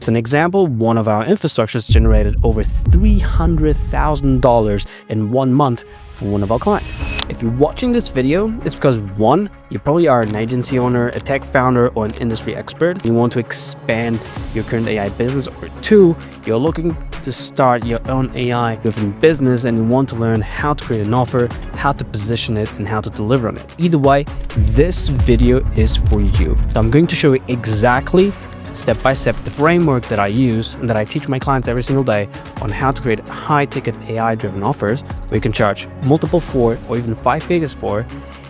As an example, one of our infrastructures generated over $300,000 in 1 month for one of our clients. If you're watching this video, it's because 1, you probably are an agency owner, a tech founder, or an industry expert. You want to expand your current AI business, or 2, you're looking to start your own AI-driven business and you want to learn how to create an offer, how to position it, and how to deliver on it. Either way, this video is for you. So I'm going to show you exactly step-by-step the framework that I use and that I teach my clients every single day on how to create high-ticket AI-driven offers where you can charge multiple 4 or even 5 figures for,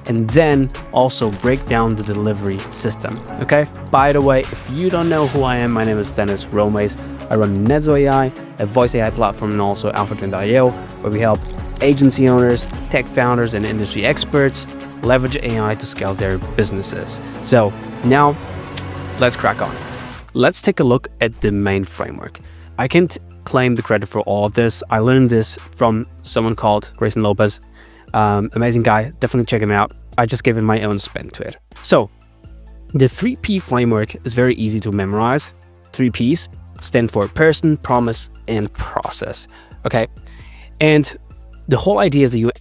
and then also break down the delivery system. Okay? By the way, if you don't know who I am, my name is Dennis Rhomays. I run Netzo AI, a voice AI platform, and also AlphaTwin.io, where we help agency owners, tech founders, and industry experts leverage AI to scale their businesses. So now, let's crack on. Let's take a look at the main framework. I can't claim the credit for all of this. I learned this from someone called Grayson Lopez. Amazing guy, definitely check him out. I just gave him my own spin to it. So the 3P framework is very easy to memorize. 3 Ps stand for person, promise, and process. Okay, and the whole idea is that you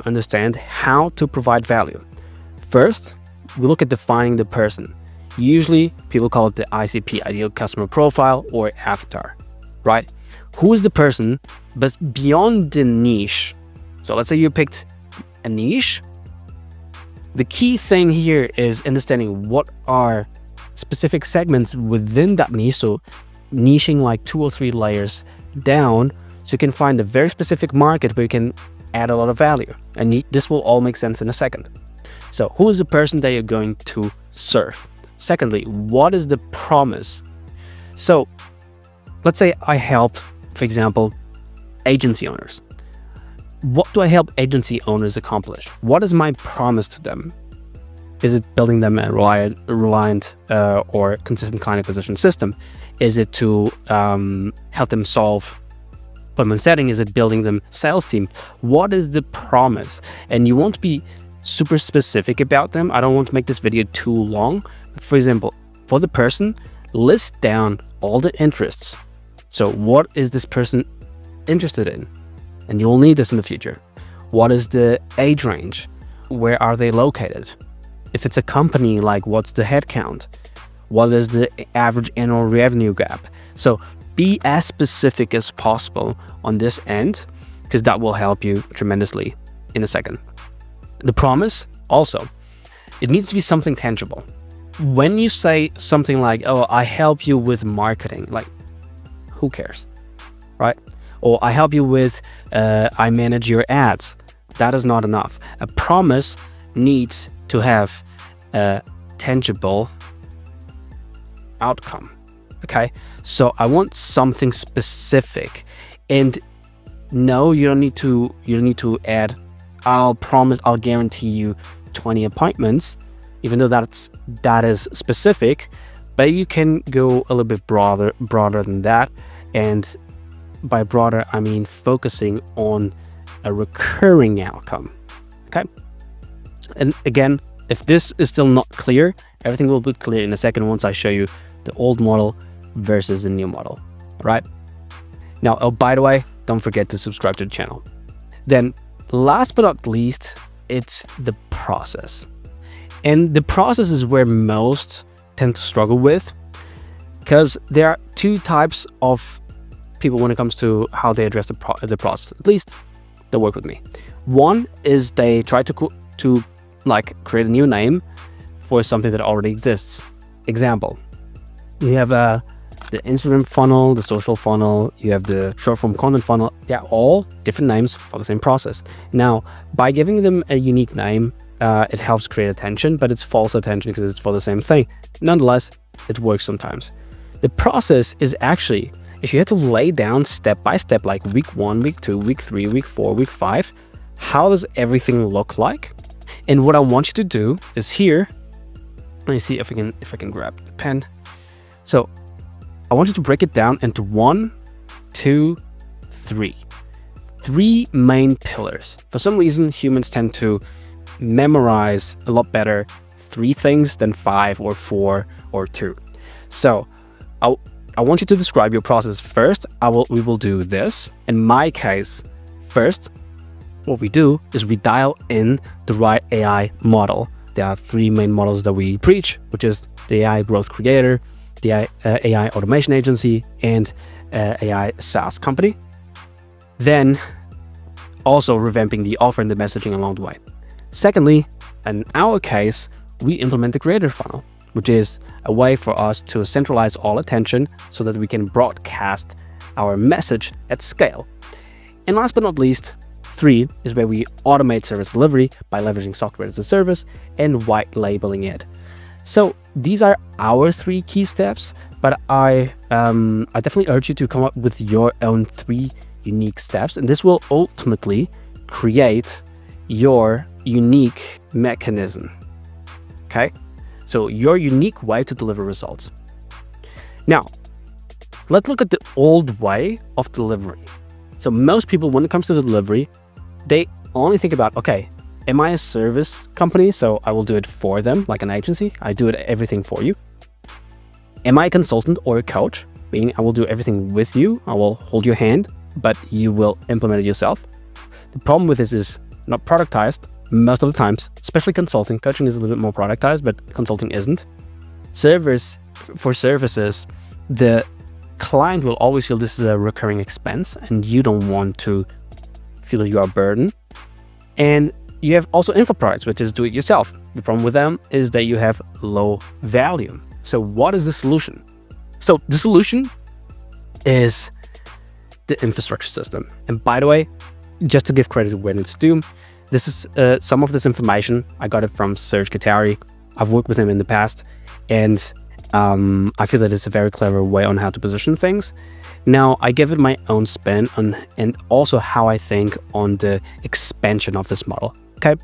understand how to provide value. First, we look at defining the person. Usually people call it the ICP, ideal customer profile, or avatar, right? Who is the person, but beyond the niche? So let's say you picked a niche. The key thing here is understanding what are specific segments within that niche. So niching like 2 or 3 layers down, so you can find a very specific market where you can add a lot of value. And this will all make sense in a second. So who is the person that you're going to serve? Secondly, what is the promise? So let's say I help, for example, agency owners. What do I help agency owners accomplish? What is my promise to them? Is it building them a reliant or consistent client acquisition system? Is it to help them solve appointment setting? Is it building them sales team? What is the promise? And you won't be super specific about them. I don't want to make this video too long. For example, for the person, list down all the interests. So what is this person interested in? And you'll need this in the future. What is the age range? Where are they located? If it's a company, like what's the headcount? What is the average annual revenue gap? So be as specific as possible on this end, because that will help you tremendously in a second. The promise also, it needs to be something tangible. When you say something like, oh, I help you with marketing, like who cares, right? Or I help you with, I manage your ads. That is not enough. A promise needs to have a tangible outcome. Okay, so I want something specific, and no, you don't need to add, I'll guarantee you 20 appointments, even though that is specific, but you can go a little bit broader than that. And by broader, I mean focusing on a recurring outcome. Okay, and again, if this is still not clear, everything will be clear in a second once I show you the old model versus the new model. All right, now, oh, by the way, don't forget to subscribe to the channel. Then last but not least, it's the process. And the process is where most tend to struggle with, because there are 2 types of people when it comes to how they address the process, at least they work with me. One is they try to like create a new name for something that already exists. Example, you have the Instagram funnel, the social funnel, you have the short form content funnel. They're all different names for the same process. Now, by giving them a unique name, it helps create attention, but it's false attention because it's for the same thing. Nonetheless, it works sometimes. The process is actually, if you have to lay down step by step, like week 1, week 2, week 3, week 4, week 5, how does everything look like? And what I want you to do is here, let me see if I can grab the pen. So I want you to break it down into 1, 2, 3. 3 main pillars. For some reason, humans tend to memorize a lot better 3 things than 5 or 4 or 2. So I want you to describe your process first. We will do this. In my case, first, what we do is we dial in the right AI model. There are 3 main models that we preach, which is the AI growth creator, the AI automation agency, and AI SaaS company. Then also revamping the offer and the messaging along the way. Secondly, in our case, we implement the creator funnel, which is a way for us to centralize all attention so that we can broadcast our message at scale. And last but not least, 3 is where we automate service delivery by leveraging software as a service and white labeling it. So these are our 3 key steps, but I definitely urge you to come up with your own 3 unique steps, and this will ultimately create your unique mechanism. Okay, so your unique way to deliver results. Now, let's look at the old way of delivery. So most people, when it comes to delivery, they only think about, okay, am I a service company? So I will do it for them, like an agency. I do everything for you. Am I a consultant or a coach? Meaning I will do everything with you. I will hold your hand, but you will implement it yourself. The problem with this is not productized most of the times, especially consulting. Coaching is a little bit more productized, but consulting isn't. For services, the client will always feel this is a recurring expense, and you don't want to feel you are a burden. And you have also info products, which is do it yourself. The problem with them is that you have low value. So what is the solution? So the solution is the infrastructure system. And by the way, just to give credit when it's due, this is some of this information. I got it from Serge Katari. I've worked with him in the past, and I feel that it's a very clever way on how to position things. Now, I give it my own spin on, and also how I think on the expansion of this model. Okay,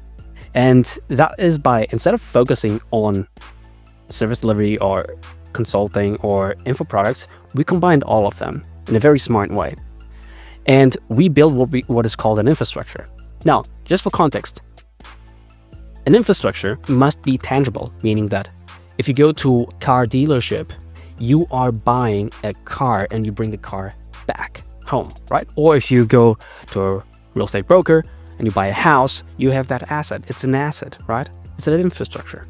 and that is by, instead of focusing on service delivery or consulting or info products, we combined all of them in a very smart way. And we build what is called an infrastructure. Now, just for context, an infrastructure must be tangible, meaning that if you go to a car dealership, you are buying a car and you bring the car back home, right? Or if you go to a real estate broker and you buy a house, you have that asset. It's an asset, right? It's an infrastructure.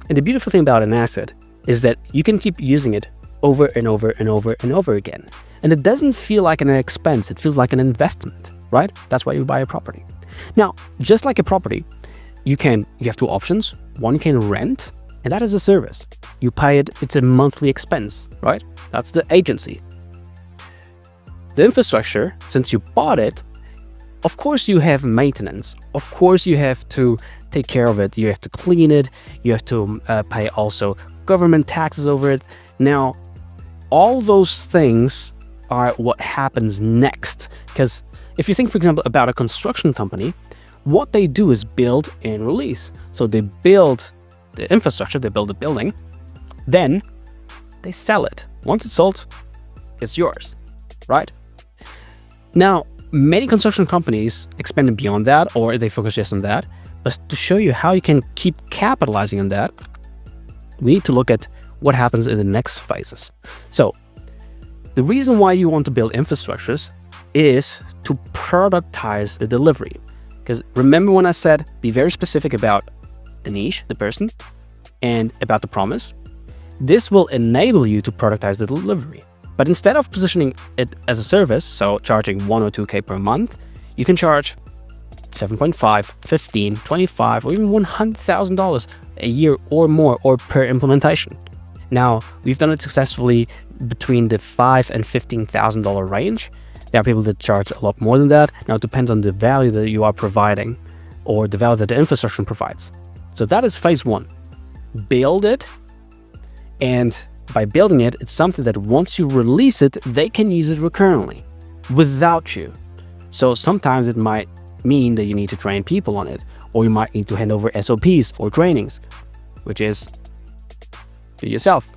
And the beautiful thing about an asset is that you can keep using it over and over and over and over again. And it doesn't feel like an expense, it feels like an investment, right? That's why you buy a property. Now, just like a property, you have 2 options. One, you can rent, and that is a service. You pay it, it's a monthly expense, right? That's the agency. The infrastructure, since you bought it, of course you have maintenance. Of course you have to take care of it. You have to clean it. You have to pay also government taxes over it. Now, all those things are what happens next. Because if you think, for example, about a construction company, what they do is build and release. So they build the infrastructure, they build the building, then they sell it. Once it's sold, it's yours, right? Now, many construction companies expand beyond that, or they focus just on that. But to show you how you can keep capitalizing on that, we need to look at what happens in the next phases. So the reason why you want to build infrastructures is to productize the delivery. Because remember when I said, be very specific about the niche, the person, and about the promise? This will enable you to productize the delivery. But instead of positioning it as a service, so charging 1 or 2K per month, you can charge $7.5, $15, $25, or even $100,000 a year or more, or per implementation. Now, we've done it successfully between the $5,000 and $15,000 range. There are people that charge a lot more than that. Now, it depends on the value that you are providing or the value that the infrastructure provides. So that is phase 1. Build it, and by building it, it's something that once you release it, they can use it recurrently without you. So sometimes it might mean that you need to train people on it, or you might need to hand over SOPs or trainings, which is do yourself.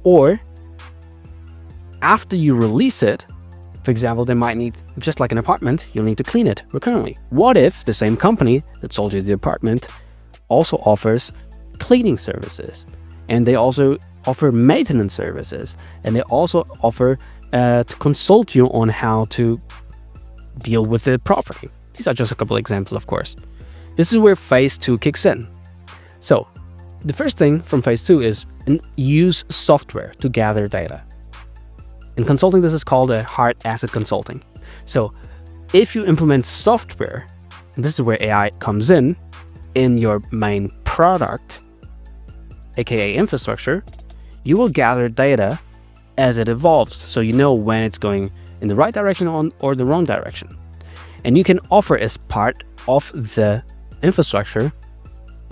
Or after you release it, for example, they might need, just like an apartment, you'll need to clean it recurrently. What if the same company that sold you the apartment also offers cleaning services, and they also offer maintenance services, and they also offer to consult you on how to deal with the property. These are just a couple examples, of course. This is where phase 2 kicks in. So the first thing from phase 2 is use software to gather data. In consulting, this is called a hard asset consulting. So if you implement software, and this is where AI comes in your main product, aka infrastructure, you will gather data as it evolves, so you know when it's going in the right direction or the wrong direction. And you can offer as part of the infrastructure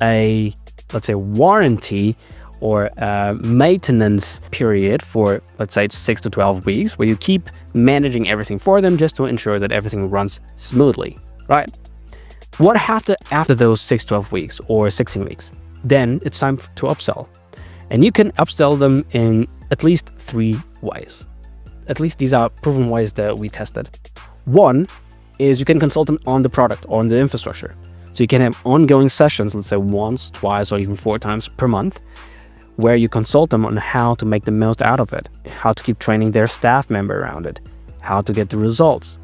a, let's say, warranty or a maintenance period for, let's say, 6 to 12 weeks, where you keep managing everything for them just to ensure that everything runs smoothly, right? What after those 6 to 12 weeks or 16 weeks? Then it's time to upsell. And you can upsell them in at least 3 ways. At least these are proven ways that we tested. One is you can consult them on the product or on the infrastructure. So you can have ongoing sessions, let's say once, twice, or even 4 times per month, where you consult them on how to make the most out of it, how to keep training their staff member around it, how to get the results.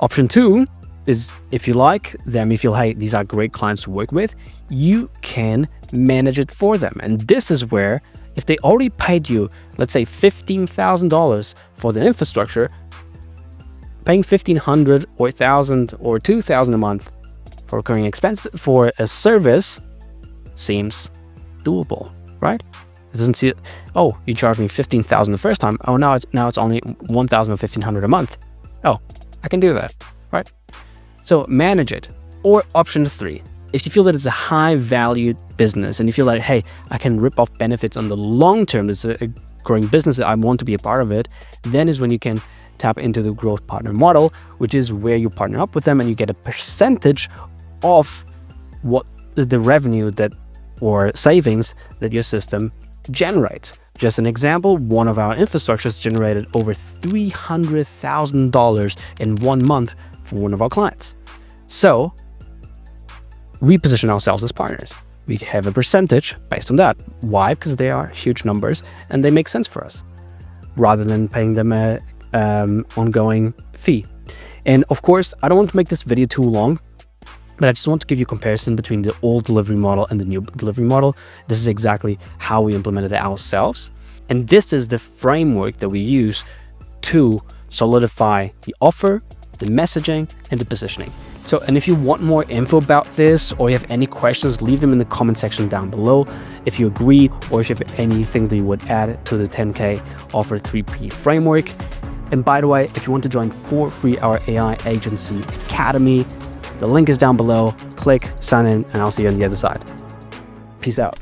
Option 2 is, if you like them, you feel, hey, these are great clients to work with, you can manage it for them. And this is where, if they already paid you, let's say $15,000 for the infrastructure, paying $1,500 or $1,000 or $2,000 a month for recurring expense for a service seems doable, right? It doesn't see, oh, you charged me $15,000 the first time. Oh, now it's only $1,000 or $1,500 a month. Oh, I can do that, right? So manage it. Or option 3, if you feel that it's a high valued business and you feel like, hey, I can rip off benefits on the long term, it's a growing business that I want to be a part of it, then is when you can tap into the growth partner model, which is where you partner up with them and you get a percentage of what the revenue or savings that your system generates. Just an example, one of our infrastructures generated over $300,000 in 1 month for one of our clients. So we position ourselves as partners. We have a percentage based on that. Why? Because they are huge numbers and they make sense for us, rather than paying them a ongoing fee. And of course, I don't want to make this video too long, but I just want to give you a comparison between the old delivery model and the new delivery model. This is exactly how we implemented it ourselves. And this is the framework that we use to solidify the offer, the messaging, and the positioning. So, and if you want more info about this, or you have any questions, leave them in the comment section down below. If you agree, or if you have anything that you would add to the 10K offer 3P framework. And by the way, if you want to join for free our AI Agency Academy, the link is down below. Click, sign in, and I'll see you on the other side. Peace out.